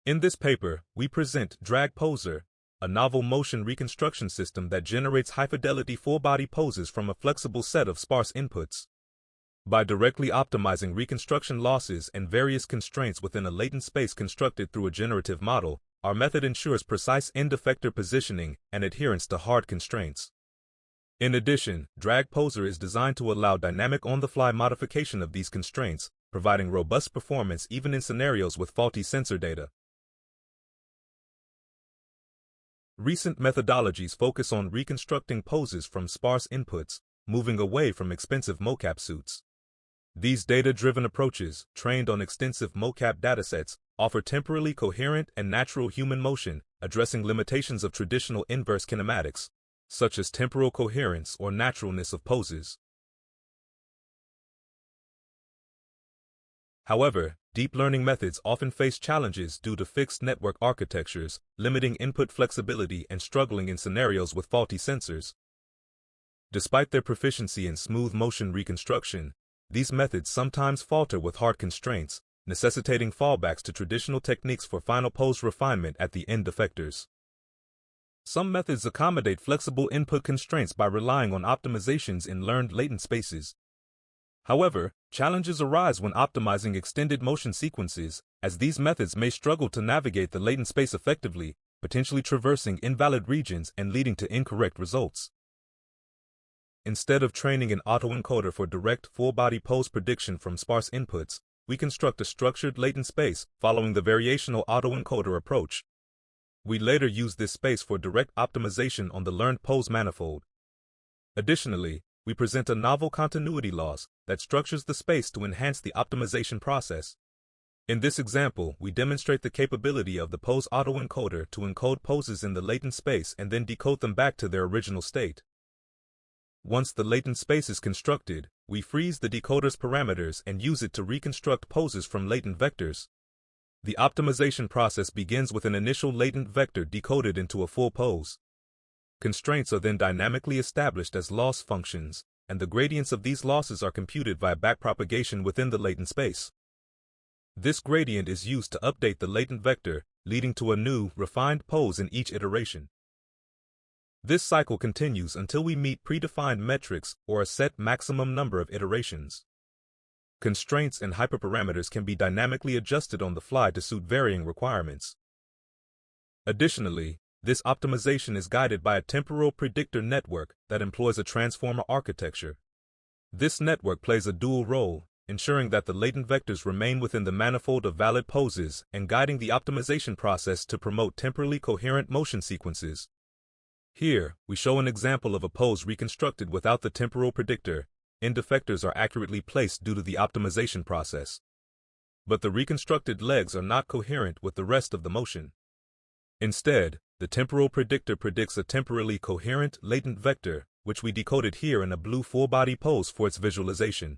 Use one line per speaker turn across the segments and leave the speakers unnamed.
In this paper, we present DragPoser, a novel motion reconstruction system that generates high-fidelity full-body poses from a flexible set of sparse inputs. By directly optimizing reconstruction losses and various constraints within a latent space constructed through a generative model, our method ensures precise end-effector positioning and adherence to hard constraints. In addition, DragPoser is designed to allow dynamic on-the-fly modification of these constraints, providing robust performance even in scenarios with faulty sensor data. Recent methodologies focus on reconstructing poses from sparse inputs, moving away from expensive mocap suits. These data-driven approaches, trained on extensive mocap datasets, offer temporally coherent and natural human motion, addressing limitations of traditional inverse kinematics, such as temporal coherence or naturalness of poses. However, deep learning methods often face challenges due to fixed network architectures, limiting input flexibility and struggling in scenarios with faulty sensors. Despite their proficiency in smooth motion reconstruction, these methods sometimes falter with hard constraints, necessitating fallbacks to traditional techniques for final pose refinement at the end effectors. Some methods accommodate flexible input constraints by relying on optimizations in learned latent spaces. However, challenges arise when optimizing extended motion sequences, as these methods may struggle to navigate the latent space effectively, potentially traversing invalid regions and leading to incorrect results. Instead of training an autoencoder for direct full-body pose prediction from sparse inputs, we construct a structured latent space following the variational autoencoder approach. We later use this space for direct optimization on the learned pose manifold. Additionally, we present a novel continuity loss that structures the space to enhance the optimization process. In this example, we demonstrate the capability of the pose autoencoder to encode poses in the latent space and then decode them back to their original state. Once the latent space is constructed, we freeze the decoder's parameters and use it to reconstruct poses from latent vectors. The optimization process begins with an initial latent vector decoded into a full pose. Constraints are then dynamically established as loss functions, and the gradients of these losses are computed via backpropagation within the latent space. This gradient is used to update the latent vector, leading to a new, refined pose in each iteration. This cycle continues until we meet predefined metrics or a set maximum number of iterations. Constraints and hyperparameters can be dynamically adjusted on the fly to suit varying requirements. Additionally, this optimization is guided by a temporal predictor network that employs a transformer architecture. This network plays a dual role, ensuring that the latent vectors remain within the manifold of valid poses and guiding the optimization process to promote temporally coherent motion sequences. Here, we show an example of a pose reconstructed without the temporal predictor. End-effectors are accurately placed due to the optimization process. But the reconstructed legs are not coherent with the rest of the motion. Instead, the temporal predictor predicts a temporally coherent latent vector, which we decoded here in a blue full-body pose for its visualization.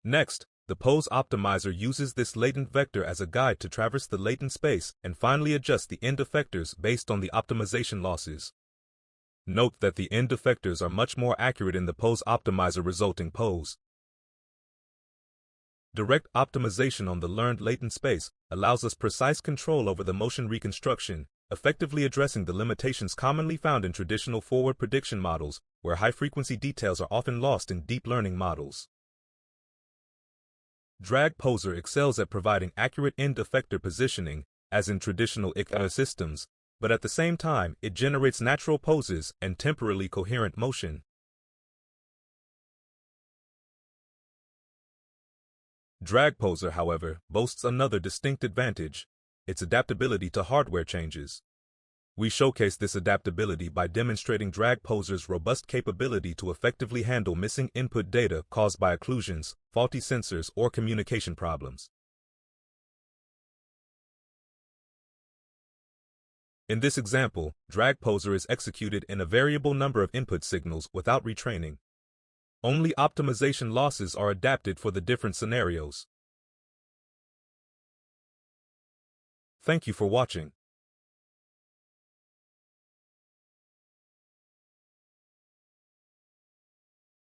Next, the pose optimizer uses this latent vector as a guide to traverse the latent space and finally adjust the end-effectors based on the optimization losses. Note that the end-effectors are much more accurate in the pose optimizer resulting pose. Direct optimization on the learned latent space allows us precise control over the motion reconstruction, effectively addressing the limitations commonly found in traditional forward prediction models, where high-frequency details are often lost in deep learning models. DragPoser excels at providing accurate end-effector positioning, as in traditional EG25 systems, but at the same time, it generates natural poses and temporally coherent motion. DragPoser, however, boasts another distinct advantage: its adaptability to hardware changes. We showcase this adaptability by demonstrating DragPoser's robust capability to effectively handle missing input data caused by occlusions, faulty sensors, or communication problems. In this example, DragPoser is executed in a variable number of input signals without retraining. Only optimization losses are adapted for the different scenarios. Thank you for watching.